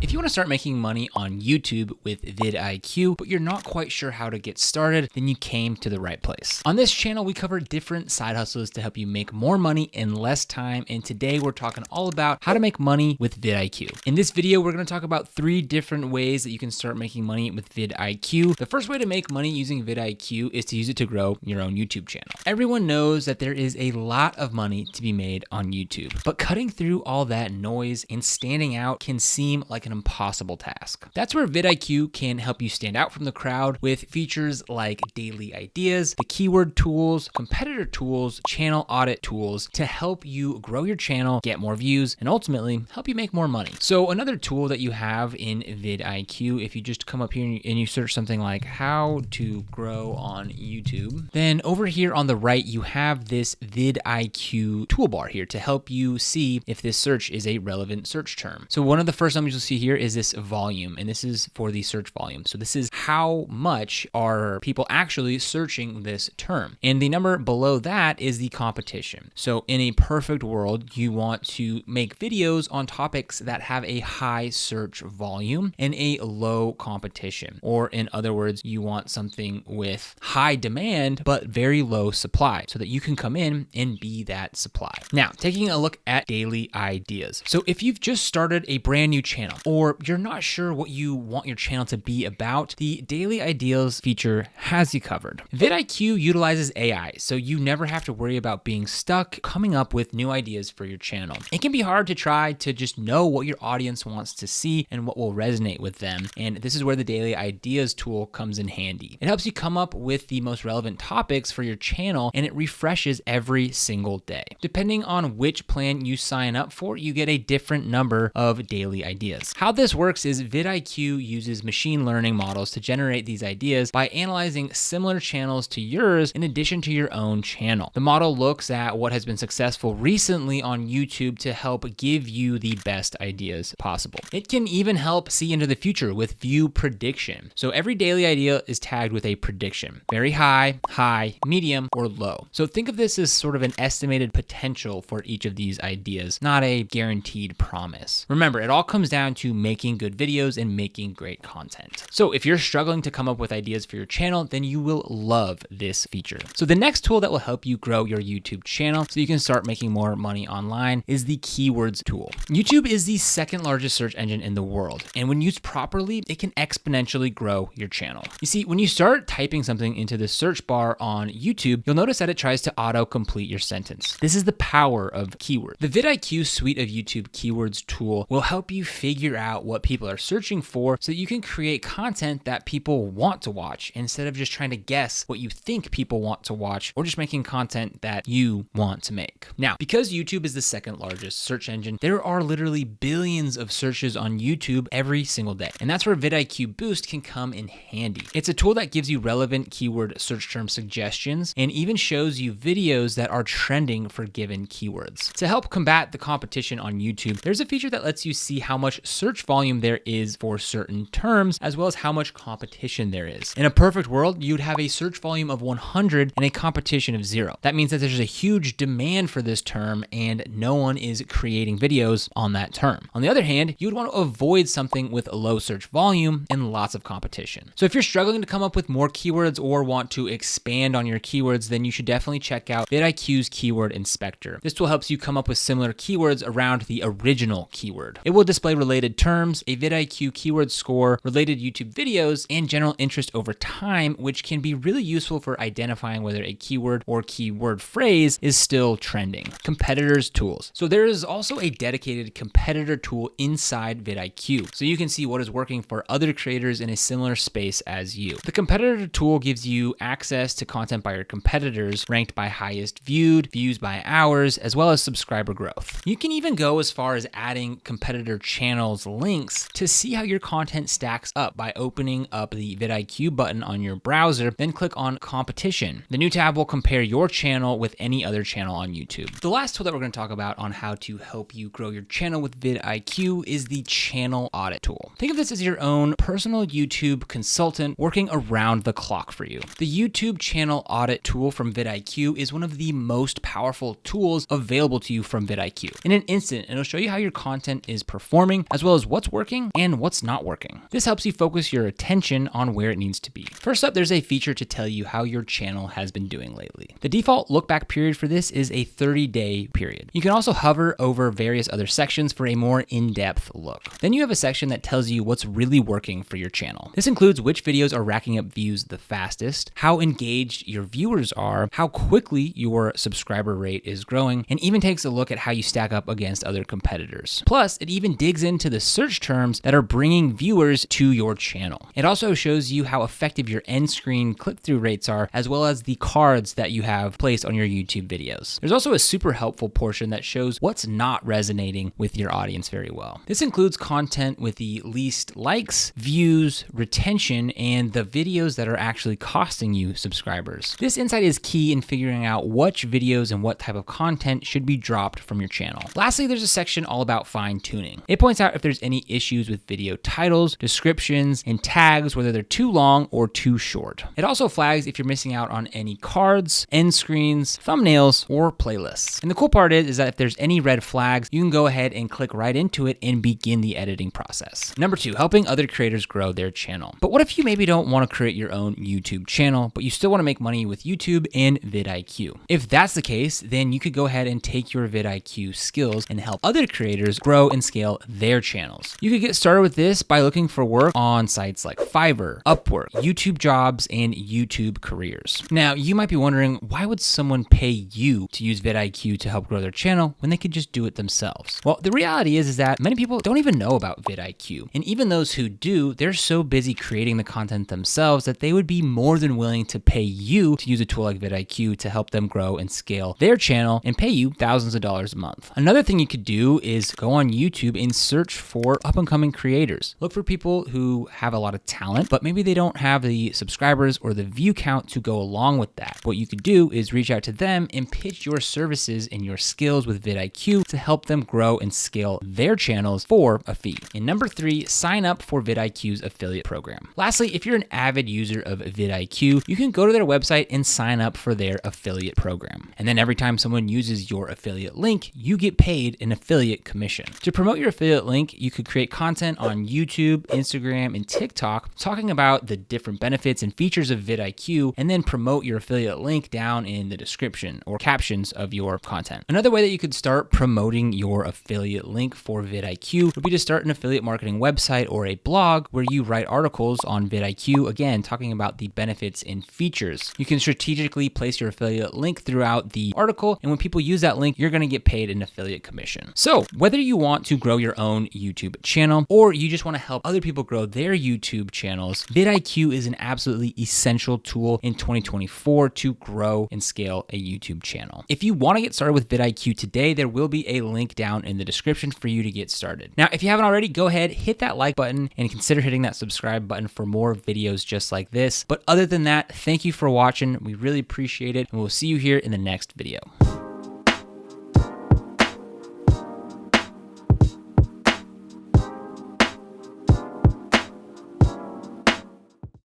If you want to start making money on YouTube with VidIQ, but you're not quite sure how to get started, then you came to the right place. On this channel, we cover different side hustles to help you make more money in less time. And today we're talking all about how to make money with VidIQ. In this video, we're going to talk about 3 different ways that you can start making money with VidIQ. The first way to make money using VidIQ is to use it to grow your own YouTube channel. Everyone knows that there is a lot of money to be made on YouTube, but cutting through all that noise and standing out can seem like an impossible task. That's where VidIQ can help you stand out from the crowd with features like daily ideas, the keyword tools, competitor tools, channel audit tools to help you grow your channel, get more views, and ultimately help you make more money. So another tool that you have in VidIQ, if you just come up here and you search something like how to grow on YouTube, then over here on the right, you have this VidIQ toolbar here to help you see if this search is a relevant search term. So one of the first numbers you'll see here is this volume, and this is for the search volume. So this is how much are people actually searching this term. And the number below that is the competition. So in a perfect world, you want to make videos on topics that have a high search volume and a low competition. Or in other words, you want something with high demand, but very low supply so that you can come in and be that supply. Now, taking a look at daily ideas. So if you've just started a brand new channel, or you're not sure what you want your channel to be about, the Daily Ideas feature has you covered. VidIQ utilizes AI, so you never have to worry about being stuck coming up with new ideas for your channel. It can be hard to try to just know what your audience wants to see and what will resonate with them, and this is where the Daily Ideas tool comes in handy. It helps you come up with the most relevant topics for your channel, and it refreshes every single day. Depending on which plan you sign up for, you get a different number of daily ideas. How this works is VidIQ uses machine learning models to generate these ideas by analyzing similar channels to yours in addition to your own channel. The model looks at what has been successful recently on YouTube to help give you the best ideas possible. It can even help see into the future with view prediction. So every daily idea is tagged with a prediction: very high, medium, or low. So think of this as sort of an estimated potential for each of these ideas, not a guaranteed promise. Remember, it all comes down to making good videos and making great content. So if you're struggling to come up with ideas for your channel, then you will love this feature. So the next tool that will help you grow your YouTube channel so you can start making more money online is the keywords tool. YouTube is the second largest search engine in the world, and when used properly, it can exponentially grow your channel. You see, when you start typing something into the search bar on YouTube, you'll notice that it tries to auto-complete your sentence. This is the power of keywords. The VidIQ suite of YouTube keywords tool will help you figure out what people are searching for so that you can create content that people want to watch instead of just trying to guess what you think people want to watch or just making content that you want to make. Now, because YouTube is the second largest search engine, there are literally billions of searches on YouTube every single day. And that's where VidIQ Boost can come in handy. It's a tool that gives you relevant keyword search term suggestions and even shows you videos that are trending for given keywords. To help combat the competition on YouTube, there's a feature that lets you see how much search volume there is for certain terms, as well as how much competition there is. In a perfect world, you'd have a search volume of 100 and a competition of 0. That means that there's a huge demand for this term and no one is creating videos on that term. On the other hand, you would want to avoid something with a low search volume and lots of competition. So if you're struggling to come up with more keywords or want to expand on your keywords, then you should definitely check out VidIQ's Keyword Inspector. This tool helps you come up with similar keywords around the original keyword. It will display related terms, a VidIQ keyword score, related YouTube videos, and general interest over time, which can be really useful for identifying whether a keyword or keyword phrase is still trending. Competitors tools. So there is also a dedicated competitor tool inside VidIQ, so you can see what is working for other creators in a similar space as you. The competitor tool gives you access to content by your competitors, ranked by highest viewed, views by hours, as well as subscriber growth. You can even go as far as adding competitor channels links to see how your content stacks up by opening up the VidIQ button on your browser, then click on competition. The new tab will compare your channel with any other channel on YouTube. The last tool that we're going to talk about on how to help you grow your channel with VidIQ is the channel audit tool. Think of this as your own personal YouTube consultant working around the clock for you. The YouTube channel audit tool from VidIQ is one of the most powerful tools available to you from VidIQ. In an instant, it'll show you how your content is performing, as well well as what's working and what's not working. This helps you focus your attention on where it needs to be. First up, there's a feature to tell you how your channel has been doing lately. The default look back period for this is a 30-day period. You can also hover over various other sections for a more in-depth look. Then you have a section that tells you what's really working for your channel. This includes which videos are racking up views the fastest, how engaged your viewers are, how quickly your subscriber rate is growing, and even takes a look at how you stack up against other competitors. Plus, it even digs into the search terms that are bringing viewers to your channel. It also shows you how effective your end screen click-through rates are, as well as the cards that you have placed on your YouTube videos. There's also a super helpful portion that shows what's not resonating with your audience very well. This includes content with the least likes, views, retention, and the videos that are actually costing you subscribers. This insight is key in figuring out which videos and what type of content should be dropped from your channel. Lastly, there's a section all about fine-tuning. It points out if there's any issues with video titles, descriptions, and tags, whether they're too long or too short. It also flags if you're missing out on any cards, end screens, thumbnails, or playlists. And the cool part is that if there's any red flags, you can go ahead and click right into it and begin the editing process. Number 2, helping other creators grow their channel. But what if you maybe don't want to create your own YouTube channel, but you still want to make money with YouTube and VidIQ? If that's the case, then you could go ahead and take your VidIQ skills and help other creators grow and scale their channels. You could get started with this by looking for work on sites like Fiverr, Upwork, YouTube Jobs, and YouTube Careers. Now, you might be wondering, why would someone pay you to use VidIQ to help grow their channel when they could just do it themselves? Well, the reality is that many people don't even know about VidIQ. And even those who do, they're so busy creating the content themselves that they would be more than willing to pay you to use a tool like VidIQ to help them grow and scale their channel and pay you thousands of dollars a month. Another thing you could do is go on YouTube and search for up-and-coming creators. Look for people who have a lot of talent, but maybe they don't have the subscribers or the view count to go along with that. What you could do is reach out to them and pitch your services and your skills with VidIQ to help them grow and scale their channels for a fee. And number 3, sign up for VidIQ's affiliate program. Lastly, if you're an avid user of VidIQ, you can go to their website and sign up for their affiliate program. And then every time someone uses your affiliate link, you get paid an affiliate commission. To promote your affiliate link, you could create content on YouTube, Instagram, and TikTok talking about the different benefits and features of VidIQ, and then promote your affiliate link down in the description or captions of your content. Another way that you could start promoting your affiliate link for VidIQ would be to start an affiliate marketing website or a blog where you write articles on VidIQ, again, talking about the benefits and features. You can strategically place your affiliate link throughout the article, and when people use that link, you're going to get paid an affiliate commission. So whether you want to grow your own YouTube channel or you just want to help other people grow their YouTube channels, VidIQ is an absolutely essential tool in 2024 to grow and scale a YouTube channel. If you want to get started with VidIQ today, there will be a link down in the description for you to get started. Now, if you haven't already, go ahead, hit that like button and consider hitting that subscribe button for more videos just like this. But other than that, thank you for watching. We really appreciate it, and we'll see you here in the next video.